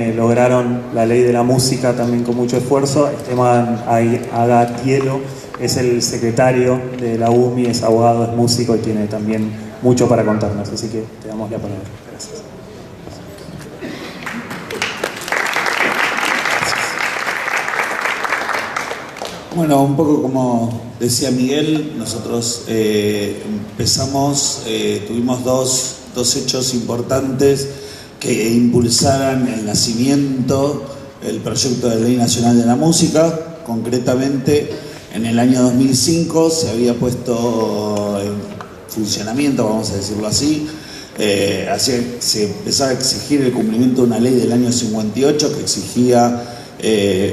Lograron la ley de la música también con mucho esfuerzo. Esteban Agatielo es el secretario de la UMI, es abogado, es músico y tiene también mucho para contarnos, así que te damos la palabra. Gracias. Bueno, un poco como decía Miguel, nosotros empezamos, tuvimos dos hechos importantes que impulsaran el nacimiento del proyecto de Ley Nacional de la Música. Concretamente, en el año 2005 se había puesto en funcionamiento, vamos a decirlo así, se empezaba a exigir el cumplimiento de una ley del año 58 que exigía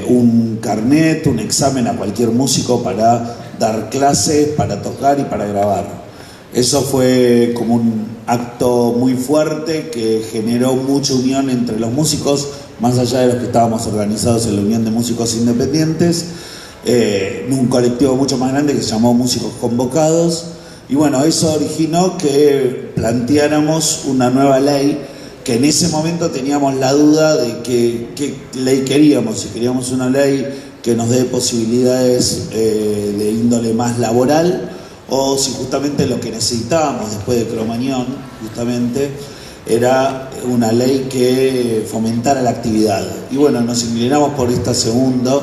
un carnet, un examen a cualquier músico para dar clases, para tocar y para grabar. Eso fue como un acto muy fuerte que generó mucha unión entre los músicos, más allá de los que estábamos organizados en la Unión de Músicos Independientes, en un colectivo mucho más grande que se llamó Músicos Convocados. Y bueno, eso originó que planteáramos una nueva ley, que en ese momento teníamos la duda de qué ley queríamos, si queríamos una ley que nos dé posibilidades de índole más laboral, o si justamente lo que necesitábamos después de Cromañón, justamente, era una ley que fomentara la actividad. Y bueno, nos inclinamos por esta segunda,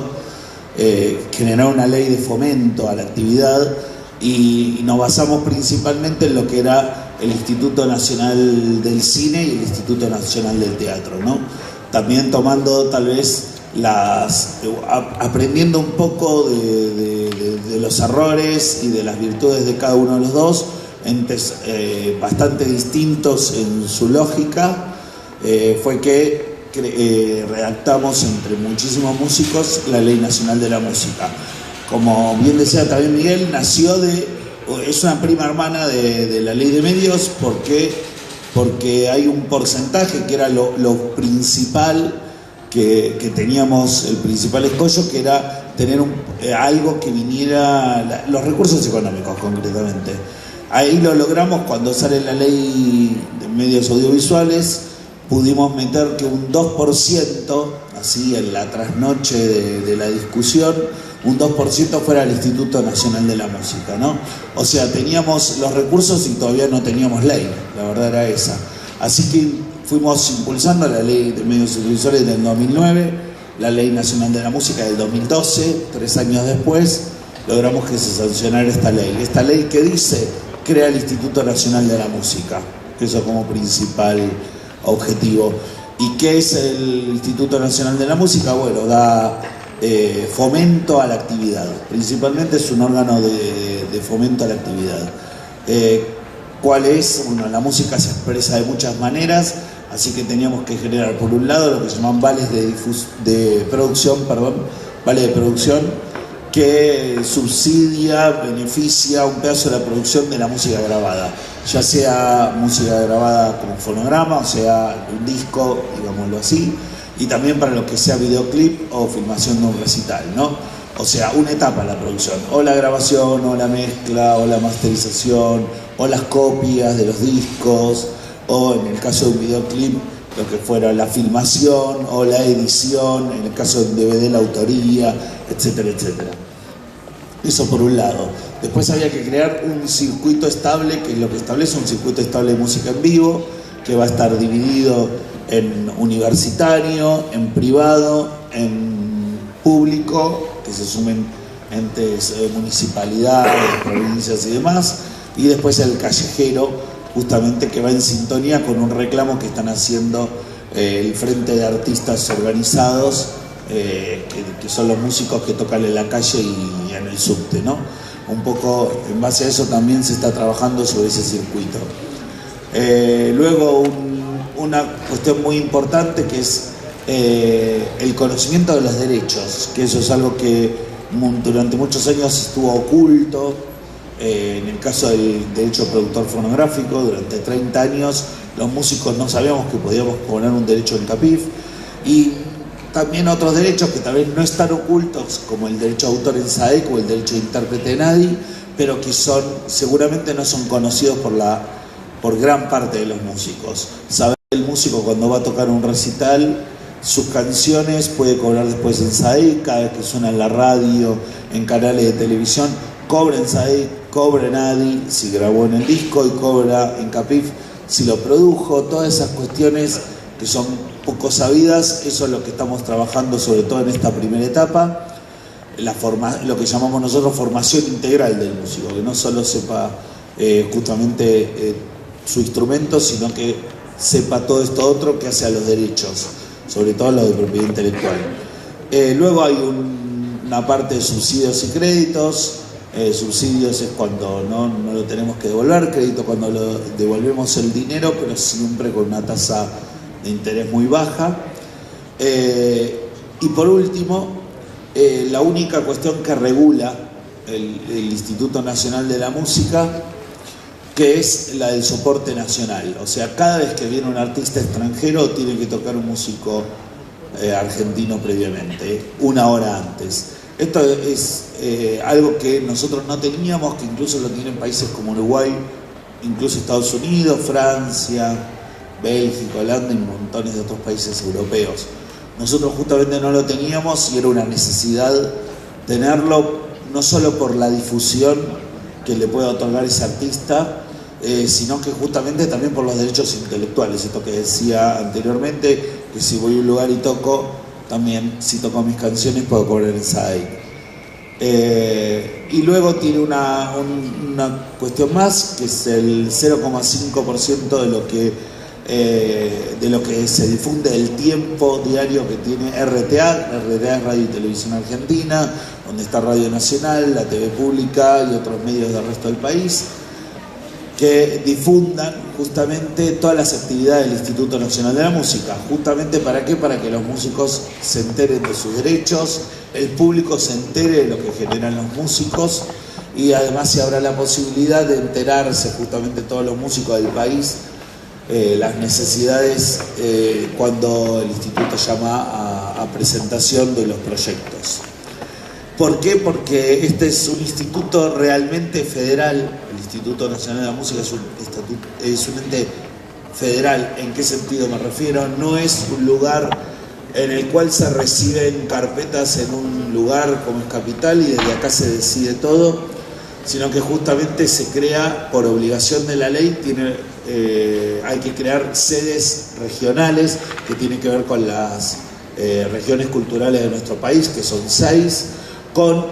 generar una ley de fomento a la actividad, y nos basamos principalmente en lo que era el Instituto Nacional del Cine y el Instituto Nacional del Teatro, ¿no? También tomando tal vez aprendiendo un poco de los errores y de las virtudes de cada uno de los dos, entes bastante distintos en su lógica, fue que redactamos entre muchísimos músicos la Ley Nacional de la Música. Como bien decía también Miguel, es una prima hermana de la Ley de Medios, porque hay un porcentaje que era lo principal que teníamos, el principal escollo, que era tener algo que viniera, los recursos económicos concretamente. Ahí lo logramos cuando sale la Ley de Medios Audiovisuales, pudimos meter que un 2%, así en la trasnoche de la discusión, un 2% fuera el Instituto Nacional de la Música, ¿no? O sea, teníamos los recursos y todavía no teníamos ley, la verdad era esa. Así que fuimos impulsando la Ley de Medios Audiovisuales del 2009, la Ley Nacional de la Música del 2012, 3 años después, logramos que se sancionara esta ley. Esta ley que dice, crea el Instituto Nacional de la Música, que eso como principal objetivo. ¿Y qué es el Instituto Nacional de la Música? Bueno, da fomento a la actividad, principalmente es un órgano de fomento a la actividad. ¿Cuál es? Bueno, la música se expresa de muchas maneras, así que teníamos que generar por un lado lo que se llaman vales de producción, que subsidia, beneficia un pedazo de la producción de la música grabada, ya sea música grabada como fonograma, o sea un disco, digámoslo así, y también para lo que sea videoclip o filmación de un recital, ¿no? O sea, una etapa de la producción, o la grabación, o la mezcla, o la masterización, o las copias de los discos, o en el caso de un videoclip, lo que fuera la filmación o la edición, en el caso de un DVD, la autoría, etcétera, etcétera. Eso por un lado. Después había que crear un circuito estable, que es lo que establece un circuito estable de música en vivo, que va a estar dividido en universitario, en privado, en público, que se sumen entes, municipalidades, provincias y demás, y después el callejero, justamente, que va en sintonía con un reclamo que están haciendo el Frente de Artistas Organizados, que son los músicos que tocan en la calle y en el subte, ¿no? Un poco en base a eso también se está trabajando sobre ese circuito. Luego una cuestión muy importante que es el conocimiento de los derechos, que eso es algo que durante muchos años estuvo oculto. En el caso del derecho productor fonográfico, durante 30 años los músicos no sabíamos que podíamos poner un derecho en CAPIF, y también otros derechos que tal vez no están ocultos, como el derecho de autor en SAEC o el derecho de intérprete en ADI, pero que seguramente no son conocidos por gran parte de los músicos. Saber el músico cuando va a tocar un recital sus canciones puede cobrar después en SADIC, cada vez que suena en la radio, en canales de televisión, cobra en SADIC, cobra en ADI si grabó en el disco y cobra en CAPIF si lo produjo. Todas esas cuestiones que son poco sabidas, eso es lo que estamos trabajando sobre todo en esta primera etapa, lo que llamamos nosotros formación integral del músico, que no solo sepa justamente su instrumento, sino que sepa todo esto otro que hace a los derechos, sobre todo los de propiedad intelectual. Luego hay una parte de subsidios y créditos. Subsidios es cuando no lo tenemos que devolver, crédito cuando lo devolvemos el dinero, pero siempre con una tasa de interés muy baja. Y por último, la única cuestión que regula el Instituto Nacional de la Música, que es la del soporte nacional. O sea, cada vez que viene un artista extranjero tiene que tocar un músico argentino previamente, una hora antes. Esto es algo que nosotros no teníamos, que incluso lo tienen países como Uruguay, incluso Estados Unidos, Francia, Bélgica, Holanda y montones de otros países europeos. Nosotros justamente no lo teníamos y era una necesidad tenerlo, no solo por la difusión que le puede otorgar ese artista, sino que justamente también por los derechos intelectuales. Esto que decía anteriormente, que si voy a un lugar y toco, también si toco mis canciones puedo cobrar en SADIC. Y luego tiene una cuestión más, que es el 0,5% de lo que se difunde del tiempo diario que tiene RTA. RTA es Radio y Televisión Argentina, donde está Radio Nacional, la TV Pública y otros medios del resto del país, que difundan justamente todas las actividades del Instituto Nacional de la Música. ¿Justamente para qué? Para que los músicos se enteren de sus derechos, el público se entere de lo que generan los músicos, y además se habrá la posibilidad de enterarse justamente todos los músicos del país las necesidades cuando el instituto llama a presentación de los proyectos. ¿Por qué? Porque este es un instituto realmente federal. El Instituto Nacional de la Música es un ente federal. ¿En qué sentido me refiero? No es un lugar en el cual se reciben carpetas en un lugar como es Capital y desde acá se decide todo, sino que justamente se crea por obligación de la ley. Hay que crear sedes regionales que tienen que ver con las regiones culturales de nuestro país, que son 6, con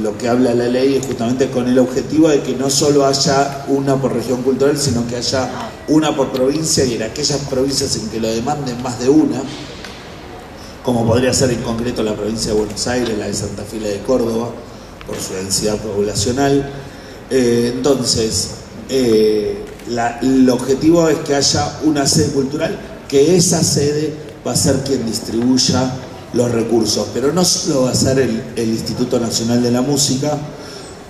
lo que habla la ley es justamente con el objetivo de que no solo haya una por región cultural, sino que haya una por provincia, y en aquellas provincias en que lo demanden más de una, como podría ser en concreto la provincia de Buenos Aires, la de Santa Fe y la de Córdoba, por su densidad poblacional. Entonces, el objetivo es que haya una sede cultural, que esa sede va a ser quien distribuya los recursos, pero no solo va a ser el Instituto Nacional de la Música,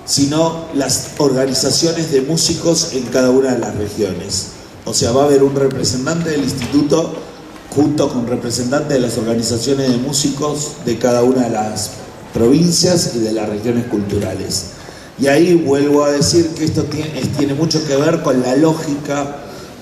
sino las organizaciones de músicos en cada una de las regiones. O sea, va a haber un representante del instituto junto con representantes de las organizaciones de músicos de cada una de las provincias y de las regiones culturales. Y ahí vuelvo a decir que esto tiene mucho que ver con la lógica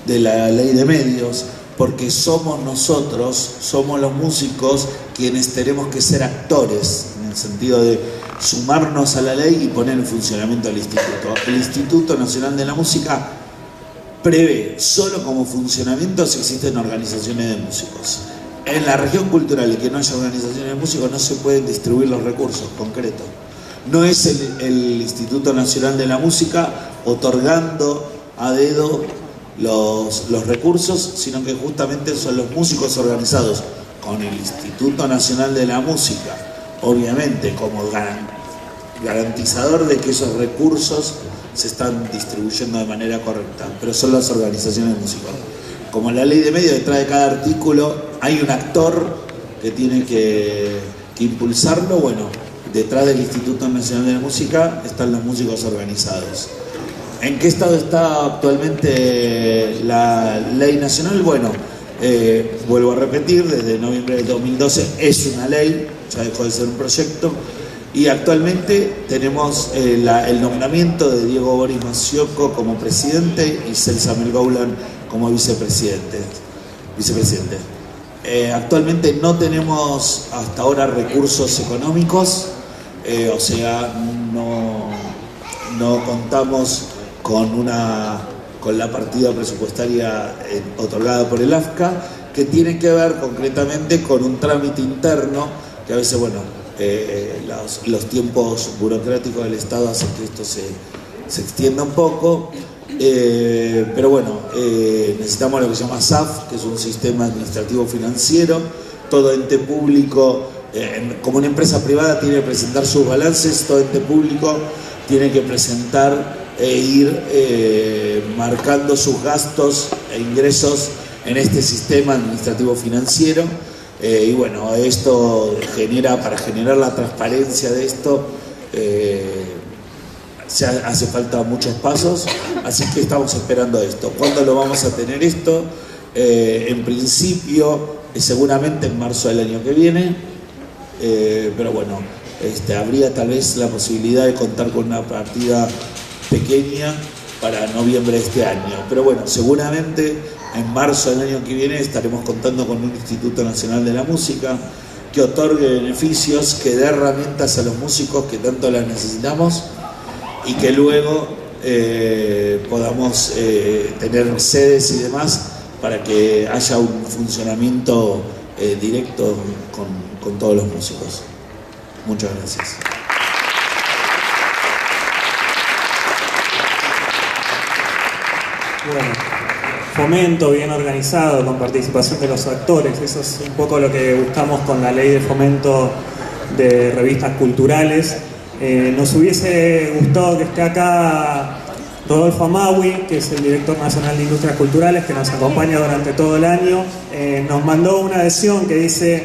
de la ley de medios, porque somos nosotros, somos los músicos quienes tenemos que ser actores, en el sentido de sumarnos a la ley y poner en funcionamiento el instituto. El Instituto Nacional de la Música prevé solo como funcionamiento si existen organizaciones de músicos. En la región cultural y que no haya organizaciones de músicos no se pueden distribuir los recursos concretos. No es el Instituto Nacional de la Música otorgando a dedo los recursos, sino que justamente son los músicos organizados con el Instituto Nacional de la Música, obviamente como garantizador de que esos recursos se están distribuyendo de manera correcta, pero son las organizaciones de músicos. Como la ley de medios, detrás de cada artículo hay un actor que tiene que impulsarlo. Bueno, detrás del Instituto Nacional de la Música están los músicos organizados. ¿En qué estado está actualmente la ley nacional? Bueno, vuelvo a repetir, desde noviembre del 2012 es una ley, ya dejó de ser un proyecto, y actualmente tenemos el nombramiento de Diego Boris Macioco como presidente y Celsa Melgoulan como vicepresidente. Actualmente no tenemos hasta ahora recursos económicos, o sea, no contamos con la partida presupuestaria otorgada por el AFCA, que tiene que ver concretamente con un trámite interno que a veces, bueno, los tiempos burocráticos del Estado hacen que esto se extienda un poco, pero bueno, necesitamos lo que se llama SAF, que es un sistema administrativo financiero. Todo ente público, como una empresa privada, tiene que presentar sus balances, todo ente público tiene que presentar e ir marcando sus gastos e ingresos en este sistema administrativo financiero. Y bueno, esto para generar la transparencia de esto, hace falta muchos pasos, así que estamos esperando esto. ¿Cuándo lo vamos a tener esto? En principio, seguramente en marzo del año que viene, pero bueno, habría tal vez la posibilidad de contar con una partida pequeña para noviembre de este año, pero bueno, seguramente en marzo del año que viene estaremos contando con un Instituto Nacional de la Música que otorgue beneficios, que dé herramientas a los músicos que tanto las necesitamos, y que luego podamos tener sedes y demás para que haya un funcionamiento directo con todos los músicos. Muchas gracias. Bueno, fomento bien organizado, con participación de los actores, eso es un poco lo que buscamos con la ley de fomento de revistas culturales. Nos hubiese gustado que esté acá Rodolfo Amaui, que es el director nacional de Industrias Culturales, que nos acompaña durante todo el año. Nos mandó una adhesión que dice: